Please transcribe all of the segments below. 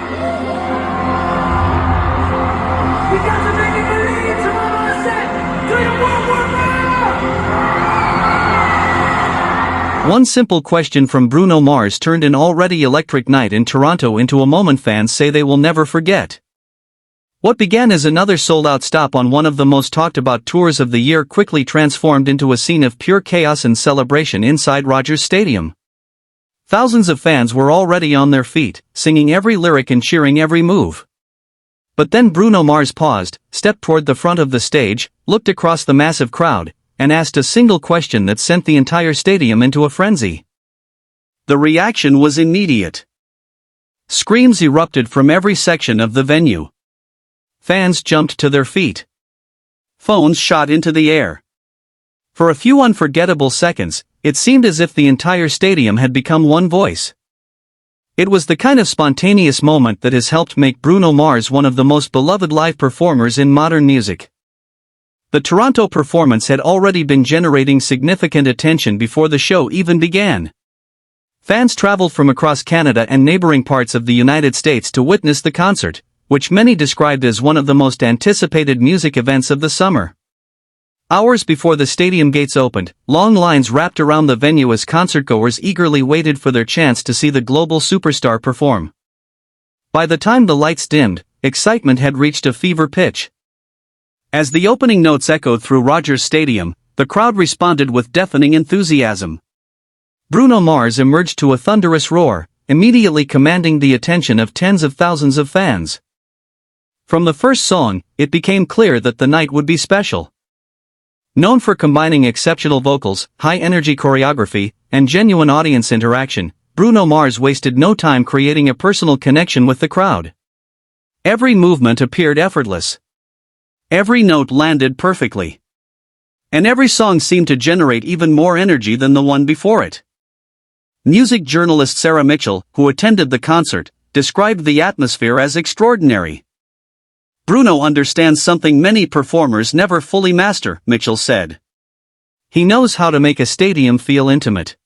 We got to make it believe Toronto set to the World War now! One simple question from Bruno Mars turned an already electric night in Toronto into a moment fans say they will never forget. What began as another sold-out stop on one of the most talked-about tours of the year quickly transformed into a scene of pure chaos and celebration inside Rogers Stadium. Thousands of fans were already on their feet, singing every lyric and cheering every move. But then Bruno Mars paused, stepped toward the front of the stage, looked across the massive crowd, and asked a single question that sent the entire stadium into a frenzy. The reaction was immediate. Screams erupted from every section of the venue. Fans jumped to their feet. Phones shot into the air. For a few unforgettable seconds, it seemed as if the entire stadium had become one voice. It was the kind of spontaneous moment that has helped make Bruno Mars one of the most beloved live performers in modern music. The Toronto performance had already been generating significant attention before the show even began. Fans traveled from across Canada and neighboring parts of the United States to witness the concert, which many described as one of the most anticipated music events of the summer. Hours before the stadium gates opened, long lines wrapped around the venue as concertgoers eagerly waited for their chance to see the global superstar perform. By the time the lights dimmed, excitement had reached a fever pitch. As the opening notes echoed through Rogers Stadium, the crowd responded with deafening enthusiasm. Bruno Mars emerged to a thunderous roar, immediately commanding the attention of tens of thousands of fans. From the first song, it became clear that the night would be special. Known for combining exceptional vocals, high-energy choreography, and genuine audience interaction, Bruno Mars wasted no time creating a personal connection with the crowd. Every movement appeared effortless. Every note landed perfectly. And every song seemed to generate even more energy than the one before it. Music journalist Sarah Mitchell, who attended the concert, described the atmosphere as extraordinary. Bruno understands something many performers never fully master, Mitchell said. He knows how to make a stadium feel intimate.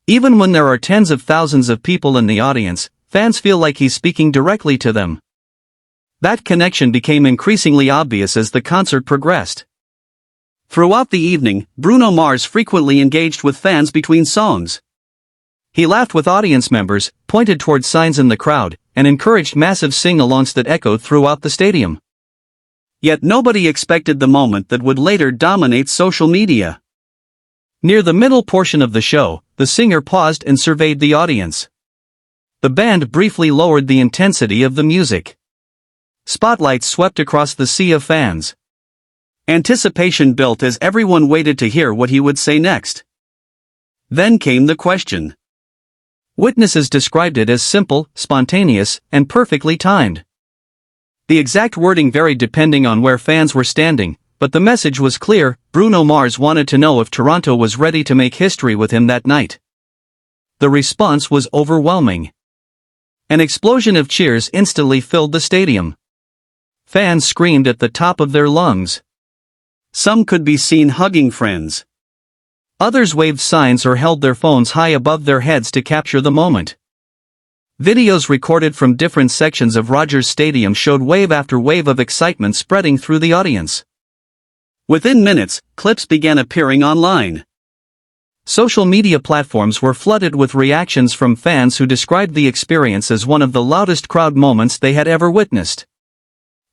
Even when there are tens of thousands of people in the audience, fans feel like he's speaking directly to them. That connection became increasingly obvious as the concert progressed. Throughout the evening, Bruno Mars frequently engaged with fans between songs. He laughed with audience members, pointed toward signs in the crowd, and encouraged massive sing-alongs that echoed throughout the stadium. Yet nobody expected the moment that would later dominate social media. Near the middle portion of the show, the singer paused and surveyed the audience. The band briefly lowered the intensity of the music. Spotlights swept across the sea of fans. Anticipation built as everyone waited to hear what he would say next. Then came the question. Witnesses described it as simple, spontaneous, and perfectly timed. The exact wording varied depending on where fans were standing, but the message was clear: Bruno Mars wanted to know if Toronto was ready to make history with him that night. The response was overwhelming. An explosion of cheers instantly filled the stadium. Fans screamed at the top of their lungs. Some could be seen hugging friends. Others waved signs or held their phones high above their heads to capture the moment. Videos recorded from different sections of Rogers Stadium showed wave after wave of excitement spreading through the audience. Within minutes, clips began appearing online. Social media platforms were flooded with reactions from fans who described the experience as one of the loudest crowd moments they had ever witnessed.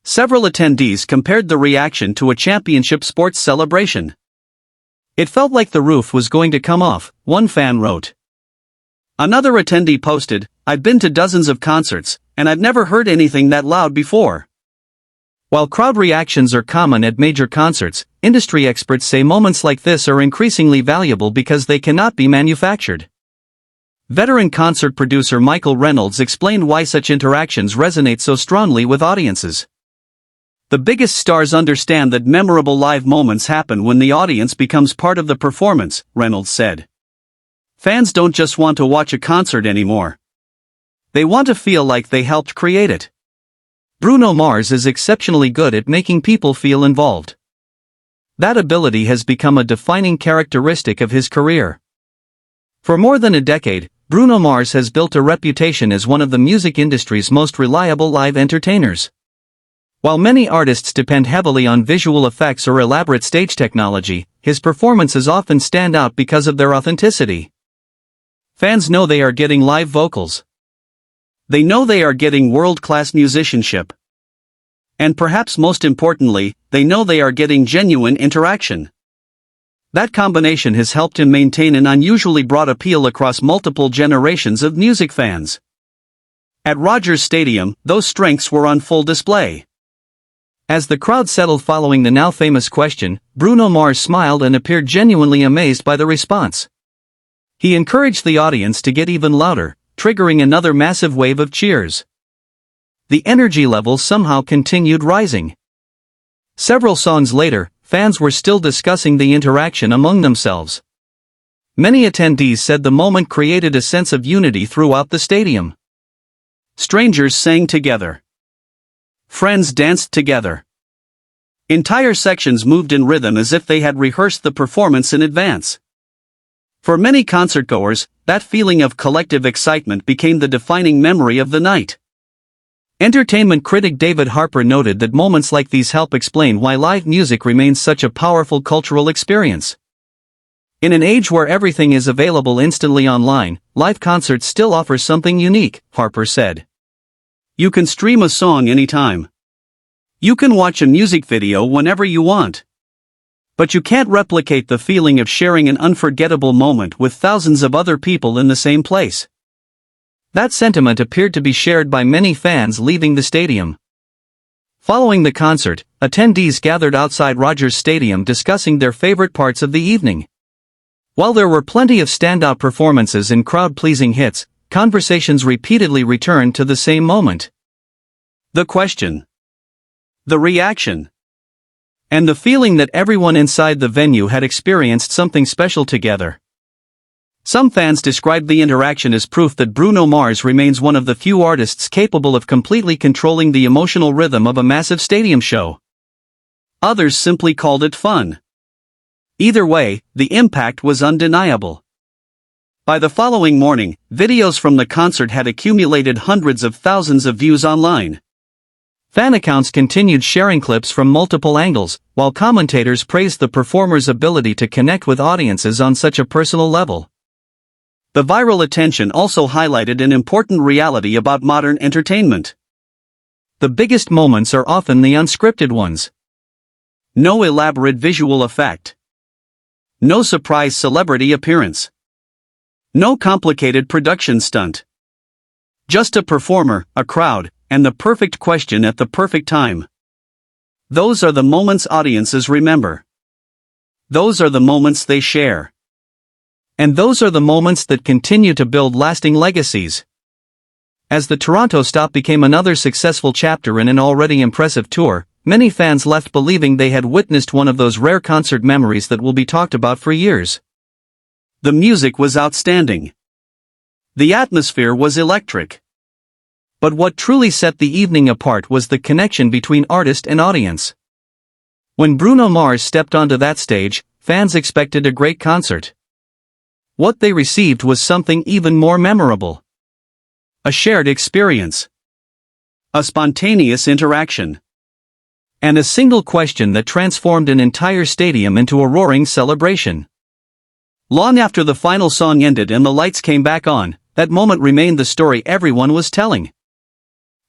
Several attendees compared the reaction to a championship sports celebration. It felt like the roof was going to come off, one fan wrote. Another attendee posted, "I've been to dozens of concerts, and I've never heard anything that loud before." While crowd reactions are common at major concerts, industry experts say moments like this are increasingly valuable because they cannot be manufactured. Veteran concert producer Michael Reynolds explained why such interactions resonate so strongly with audiences. The biggest stars understand that memorable live moments happen when the audience becomes part of the performance, Reynolds said. Fans don't just want to watch a concert anymore. They want to feel like they helped create it. Bruno Mars is exceptionally good at making people feel involved. That ability has become a defining characteristic of his career. For more than a decade, Bruno Mars has built a reputation as one of the music industry's most reliable live entertainers. While many artists depend heavily on visual effects or elaborate stage technology, his performances often stand out because of their authenticity. Fans know they are getting live vocals. They know they are getting world-class musicianship. And perhaps most importantly, they know they are getting genuine interaction. That combination has helped him maintain an unusually broad appeal across multiple generations of music fans. At Rogers Stadium, those strengths were on full display. As the crowd settled following the now famous question, Bruno Mars smiled and appeared genuinely amazed by the response. He encouraged the audience to get even louder, triggering another massive wave of cheers. The energy level somehow continued rising. Several songs later, fans were still discussing the interaction among themselves. Many attendees said the moment created a sense of unity throughout the stadium. Strangers sang together. Friends danced together. Entire sections moved in rhythm as if they had rehearsed the performance in advance. For many concertgoers, that feeling of collective excitement became the defining memory of the night. Entertainment critic David Harper noted that moments like these help explain why live music remains such a powerful cultural experience. In an age where everything is available instantly online, live concerts still offer something unique, Harper said. You can stream a song anytime. You can watch a music video whenever you want. But you can't replicate the feeling of sharing an unforgettable moment with thousands of other people in the same place. That sentiment appeared to be shared by many fans leaving the stadium. Following the concert, attendees gathered outside Rogers Stadium discussing their favorite parts of the evening. While there were plenty of standout performances and crowd-pleasing hits, conversations repeatedly returned to the same moment. The question. The reaction. And the feeling that everyone inside the venue had experienced something special together. Some fans described the interaction as proof that Bruno Mars remains one of the few artists capable of completely controlling the emotional rhythm of a massive stadium show. Others simply called it fun. Either way, the impact was undeniable. By the following morning, videos from the concert had accumulated hundreds of thousands of views online. Fan accounts continued sharing clips from multiple angles, while commentators praised the performer's ability to connect with audiences on such a personal level. The viral attention also highlighted an important reality about modern entertainment. The biggest moments are often the unscripted ones. No elaborate visual effect. No surprise celebrity appearance. No complicated production stunt. Just a performer, a crowd, and the perfect question at the perfect time. Those are the moments audiences remember. Those are the moments they share. And those are the moments that continue to build lasting legacies. As the Toronto stop became another successful chapter in an already impressive tour, many fans left believing they had witnessed one of those rare concert memories that will be talked about for years. The music was outstanding. The atmosphere was electric. But what truly set the evening apart was the connection between artist and audience. When Bruno Mars stepped onto that stage, fans expected a great concert. What they received was something even more memorable. A shared experience. A spontaneous interaction. And a single question that transformed an entire stadium into a roaring celebration. Long after the final song ended and the lights came back on, that moment remained the story everyone was telling.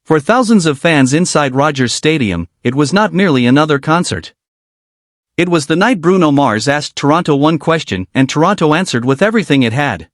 For thousands of fans inside Rogers Stadium, it was not merely another concert. It was the night Bruno Mars asked Toronto one question and Toronto answered with everything it had.